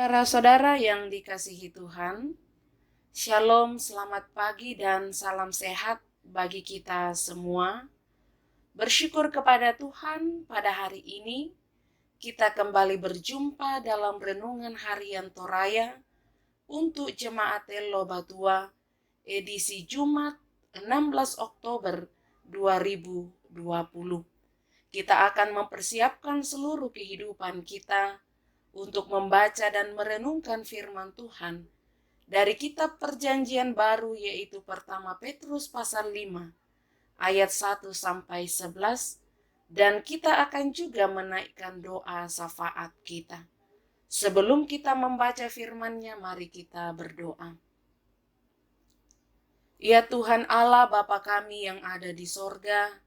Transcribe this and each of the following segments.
Saudara-saudara yang dikasihi Tuhan, Shalom, selamat pagi dan salam sehat bagi kita semua. Bersyukur kepada Tuhan pada hari ini, kita kembali berjumpa dalam renungan harian Toraya untuk Jemaat Elo Batua, edisi Jumat 16 Oktober 2020. Kita akan mempersiapkan seluruh kehidupan kita untuk membaca dan merenungkan firman Tuhan dari kitab Perjanjian Baru, yaitu pertama Petrus pasal 5 ayat 1 sampai 11, dan kita akan juga menaikkan doa syafaat kita. Sebelum kita membaca firman-Nya, mari kita berdoa. Ya Tuhan Allah Bapa kami yang ada di sorga,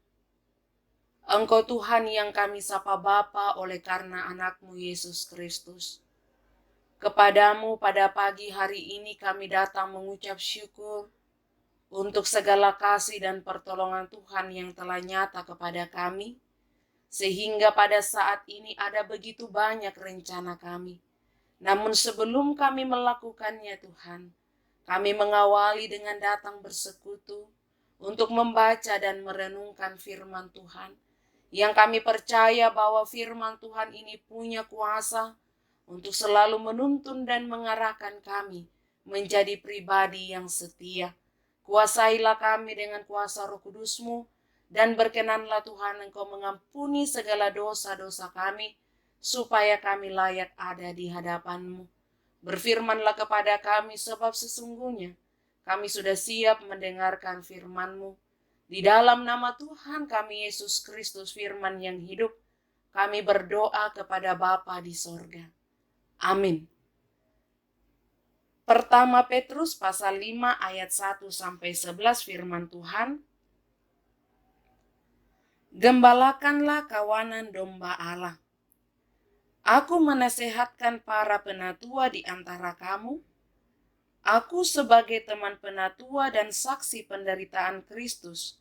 Engkau Tuhan yang kami sapa Bapa oleh karena anak-Mu Yesus Kristus. Kepadamu pada pagi hari ini kami datang mengucap syukur untuk segala kasih dan pertolongan Tuhan yang telah nyata kepada kami, sehingga pada saat ini ada begitu banyak rencana kami. Namun sebelum kami melakukannya Tuhan, kami mengawali dengan datang bersekutu untuk membaca dan merenungkan firman Tuhan, yang kami percaya bahwa firman Tuhan ini punya kuasa untuk selalu menuntun dan mengarahkan kami menjadi pribadi yang setia. Kuasailah kami dengan kuasa Roh Kudus-Mu, dan berkenanlah Tuhan Engkau mengampuni segala dosa-dosa kami, supaya kami layak ada di hadapan-Mu. Berfirmanlah kepada kami, sebab sesungguhnya kami sudah siap mendengarkan firman-Mu. Di dalam nama Tuhan kami Yesus Kristus, firman yang hidup, kami berdoa kepada Bapa di sorga. Amin. Pertama Petrus pasal 5 ayat 1 sampai 11 firman Tuhan. Gembalakanlah kawanan domba Allah. Aku menasehatkan para penatua di antara kamu. Aku sebagai teman penatua dan saksi penderitaan Kristus,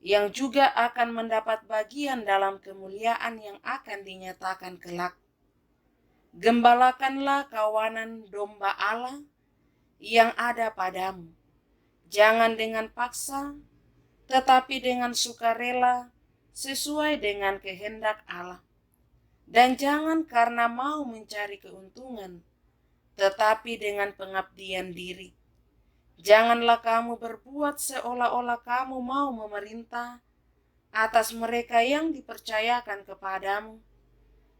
yang juga akan mendapat bagian dalam kemuliaan yang akan dinyatakan kelak. Gembalakanlah kawanan domba Allah yang ada padamu. Jangan dengan paksa, tetapi dengan sukarela, sesuai dengan kehendak Allah. Dan jangan karena mau mencari keuntungan, tetapi dengan pengabdian diri. Janganlah kamu berbuat seolah-olah kamu mau memerintah atas mereka yang dipercayakan kepadamu,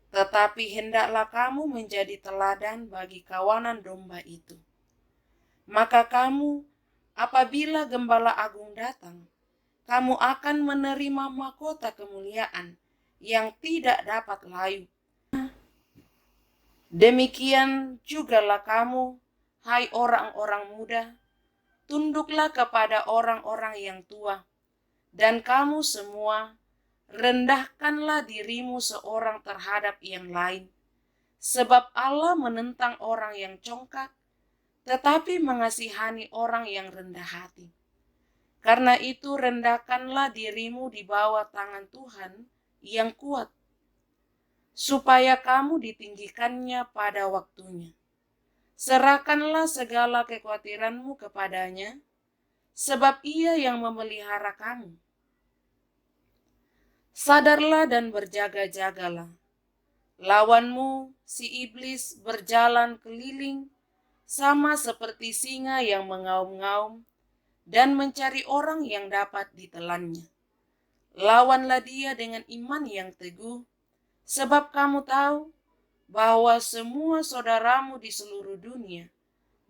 tetapi hendaklah kamu menjadi teladan bagi kawanan domba itu. Maka kamu, apabila Gembala Agung datang, kamu akan menerima mahkota kemuliaan yang tidak dapat layu. Demikian jugalah kamu, hai orang-orang muda, tunduklah kepada orang-orang yang tua, dan kamu semua, rendahkanlah dirimu seorang terhadap yang lain, sebab Allah menentang orang yang congkak, tetapi mengasihani orang yang rendah hati. Karena itu rendahkanlah dirimu di bawah tangan Tuhan yang kuat, supaya kamu ditinggikannya pada waktunya. Serahkanlah segala kekhawatiranmu kepadanya, sebab Ia yang memelihara kamu. Sadarlah dan berjaga-jagalah. Lawanmu, si iblis, berjalan keliling, sama seperti singa yang mengaum-ngaum dan mencari orang yang dapat ditelannya. Lawanlah dia dengan iman yang teguh, sebab kamu tahu bahwa semua saudaramu di seluruh dunia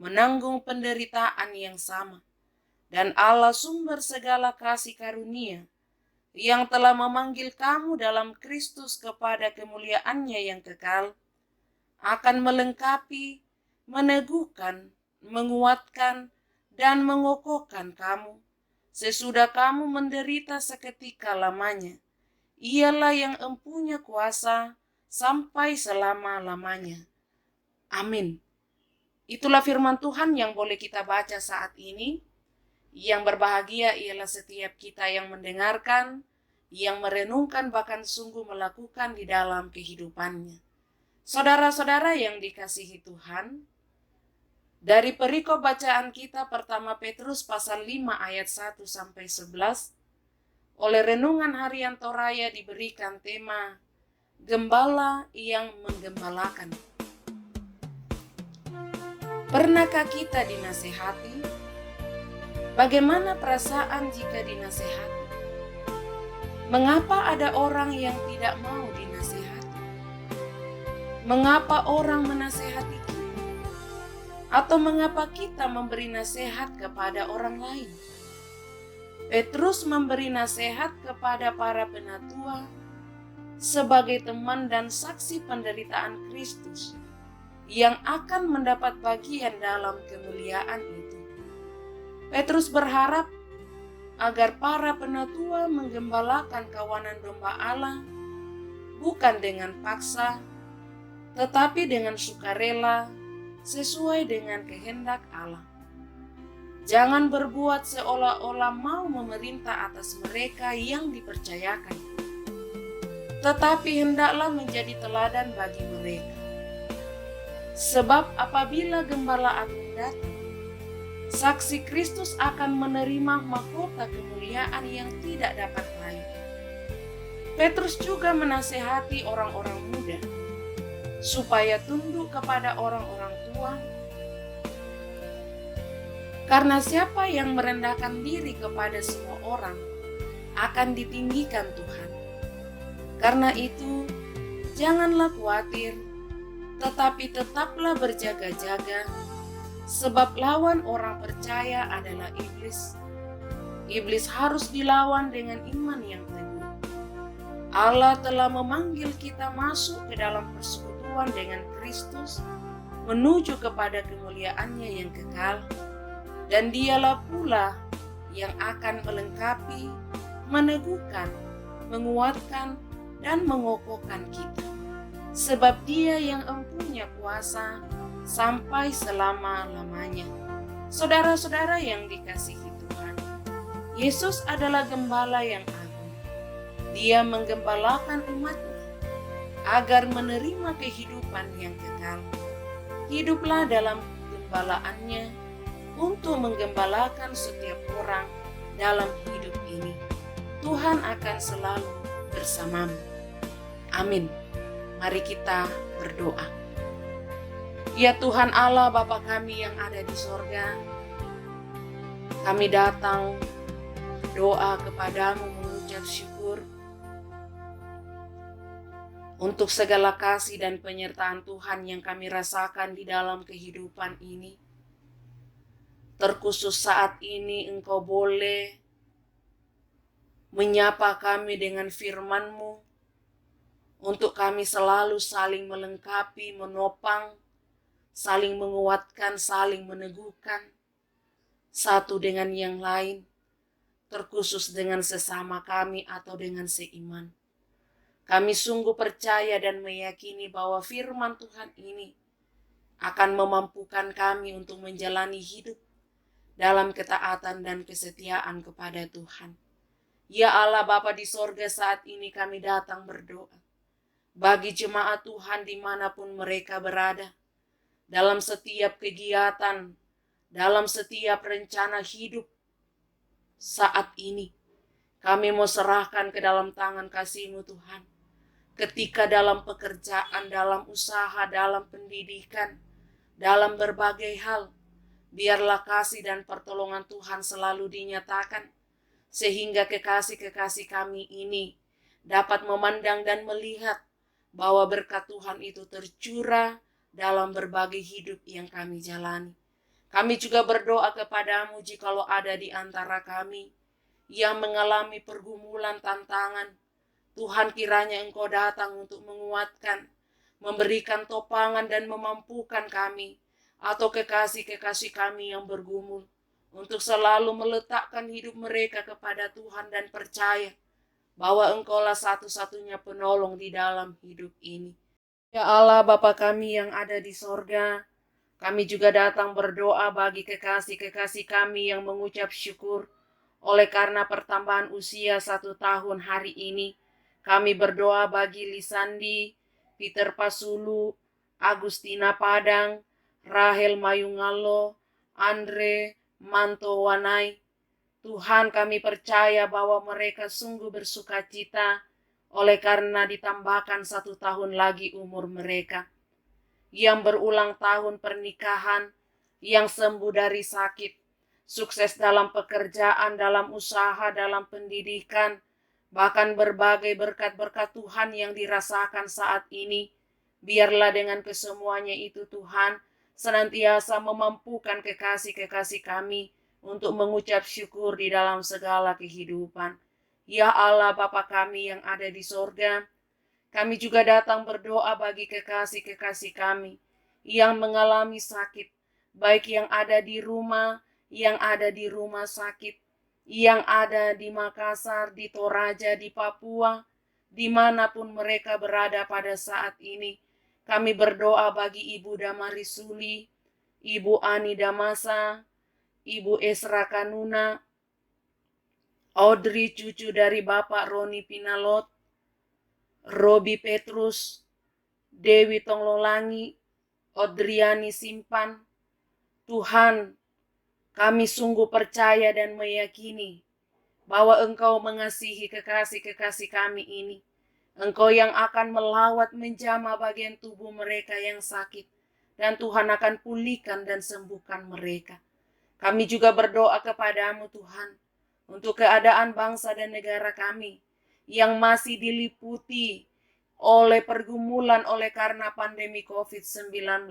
menanggung penderitaan yang sama, dan Allah sumber segala kasih karunia, yang telah memanggil kamu dalam Kristus kepada kemuliaan-Nya yang kekal, akan melengkapi, meneguhkan, menguatkan, dan mengokohkan kamu, sesudah kamu menderita seketika lamanya. Ialah yang empunya kuasa sampai selama-lamanya. Amin. Itulah firman Tuhan yang boleh kita baca saat ini. Yang berbahagia ialah setiap kita yang mendengarkan, yang merenungkan, bahkan sungguh melakukan di dalam kehidupannya. Saudara-saudara yang dikasihi Tuhan, dari perikop bacaan kita pertama Petrus pasal 5 ayat 1 sampai 11, oleh renungan harian Toraya diberikan tema Gembala yang menggembalakan. Pernahkah kita dinasehati? Bagaimana perasaan jika dinasehati? Mengapa ada orang yang tidak mau dinasehati? Mengapa orang menasehati kita? Atau mengapa kita memberi nasihat kepada orang lain? Petrus memberi nasihat kepada para penatua sebagai teman dan saksi penderitaan Kristus yang akan mendapat bagian dalam kemuliaan itu. Petrus berharap agar para penatua menggembalakan kawanan domba Allah bukan dengan paksa, tetapi dengan sukarela sesuai dengan kehendak Allah. Jangan berbuat seolah-olah mau memerintah atas mereka yang dipercayakan, tetapi hendaklah menjadi teladan bagi mereka. Sebab apabila gembala agung datang, saksi Kristus akan menerima mahkota kemuliaan yang tidak dapat lain. Petrus juga menasehati orang-orang muda supaya tunduk kepada orang-orang tua, karena siapa yang merendahkan diri kepada semua orang akan ditinggikan Tuhan. Karena itu, janganlah khawatir, tetapi tetaplah berjaga-jaga, sebab lawan orang percaya adalah iblis. Iblis harus dilawan dengan iman yang teguh. Allah telah memanggil kita masuk ke dalam persekutuan dengan Kristus, menuju kepada kemuliaannya yang kekal, dan Dialah pula yang akan melengkapi, meneguhkan, menguatkan, dan mengokohkan kita. Sebab Dia yang empunya kuasa sampai selama-lamanya. Saudara-saudara yang dikasihi Tuhan, Yesus adalah gembala yang agung. Dia menggembalakan umatnya agar menerima kehidupan yang kekal. Hiduplah dalam gembalaannya untuk menggembalakan setiap orang dalam hidup ini. Tuhan akan selalu bersamamu. Amin. Mari kita berdoa. Ya Tuhan Allah Bapa kami yang ada di sorga, kami datang berdoa kepadamu mengucap syukur untuk segala kasih dan penyertaan Tuhan yang kami rasakan di dalam kehidupan ini. Terkhusus saat ini Engkau boleh menyapa kami dengan firman-Mu, untuk kami selalu saling melengkapi, menopang, saling menguatkan, saling meneguhkan, satu dengan yang lain, terkhusus dengan sesama kami atau dengan seiman. Kami sungguh percaya dan meyakini bahwa firman Tuhan ini akan memampukan kami untuk menjalani hidup dalam ketaatan dan kesetiaan kepada Tuhan. Ya Allah Bapa di sorga, saat ini kami datang berdoa bagi jemaat Tuhan dimanapun mereka berada, dalam setiap kegiatan, dalam setiap rencana hidup saat ini. Kami mau serahkan ke dalam tangan kasih-Mu Tuhan. Ketika dalam pekerjaan, dalam usaha, dalam pendidikan, dalam berbagai hal, biarlah kasih dan pertolongan Tuhan selalu dinyatakan, sehingga kekasih-kekasih kami ini dapat memandang dan melihat bahwa berkat Tuhan itu tercurah dalam berbagai hidup yang kami jalani. Kami juga berdoa kepadamu jikalau ada di antara kami yang mengalami pergumulan, tantangan, Tuhan kiranya Engkau datang untuk menguatkan, memberikan topangan dan memampukan kami atau kekasih-kekasih kami yang bergumul untuk selalu meletakkan hidup mereka kepada Tuhan dan percaya bahwa Engkaulah satu-satunya penolong di dalam hidup ini. Ya Allah Bapa kami yang ada di sorga, kami juga datang berdoa bagi kekasih-kekasih kami yang mengucap syukur oleh karena pertambahan usia 1 tahun hari ini. Kami berdoa bagi Lisandi, Peter Pasulu, Agustina Padang, Rahel Mayungalo, Andre Mantowanai. Tuhan, kami percaya bahwa mereka sungguh bersukacita oleh karena ditambahkan 1 tahun lagi umur mereka. Yang berulang tahun pernikahan, yang sembuh dari sakit, sukses dalam pekerjaan, dalam usaha, dalam pendidikan, bahkan berbagai berkat-berkat Tuhan yang dirasakan saat ini. Biarlah dengan kesemuanya itu Tuhan senantiasa memampukan kekasih-kekasih kami untuk mengucap syukur di dalam segala kehidupan. Ya Allah Bapa kami yang ada di sorga, kami juga datang berdoa bagi kekasih-kekasih kami yang mengalami sakit, baik yang ada di rumah, yang ada di rumah sakit, yang ada di Makassar, di Toraja, di Papua, dimanapun mereka berada pada saat ini. Kami berdoa bagi Ibu Damarisuli, Ibu Ani Damasa, Ibu Esra Kanuna, Audrey cucu dari Bapak Roni Pinalot, Robi Petrus, Dewi Tonglolangi, Odriani Simpan. Tuhan, kami sungguh percaya dan meyakini bahwa Engkau mengasihi kekasih-kekasih kami ini. Engkau yang akan melawat menjamah bagian tubuh mereka yang sakit. Dan Tuhan akan pulihkan dan sembuhkan mereka. Kami juga berdoa kepadamu Tuhan, untuk keadaan bangsa dan negara kami yang masih diliputi oleh pergumulan oleh karena pandemi COVID-19.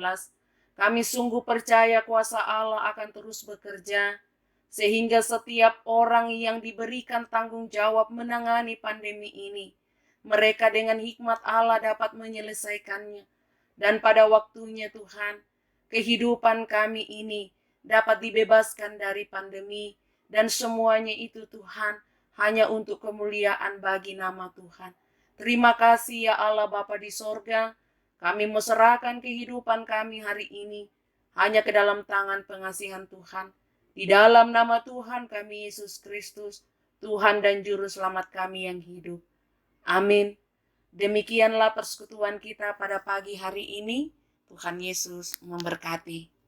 Kami sungguh percaya kuasa Allah akan terus bekerja, sehingga setiap orang yang diberikan tanggung jawab menangani pandemi ini, mereka dengan hikmat Allah dapat menyelesaikannya. Dan pada waktunya Tuhan, kehidupan kami ini dapat dibebaskan dari pandemi, dan semuanya itu Tuhan hanya untuk kemuliaan bagi nama Tuhan. Terima kasih ya Allah Bapa di sorga, kami menyerahkan kehidupan kami hari ini hanya ke dalam tangan pengasihan Tuhan. Di dalam nama Tuhan kami Yesus Kristus, Tuhan dan Juru Selamat kami yang hidup. Amin. Demikianlah persekutuan kita pada pagi hari ini. Tuhan Yesus memberkati.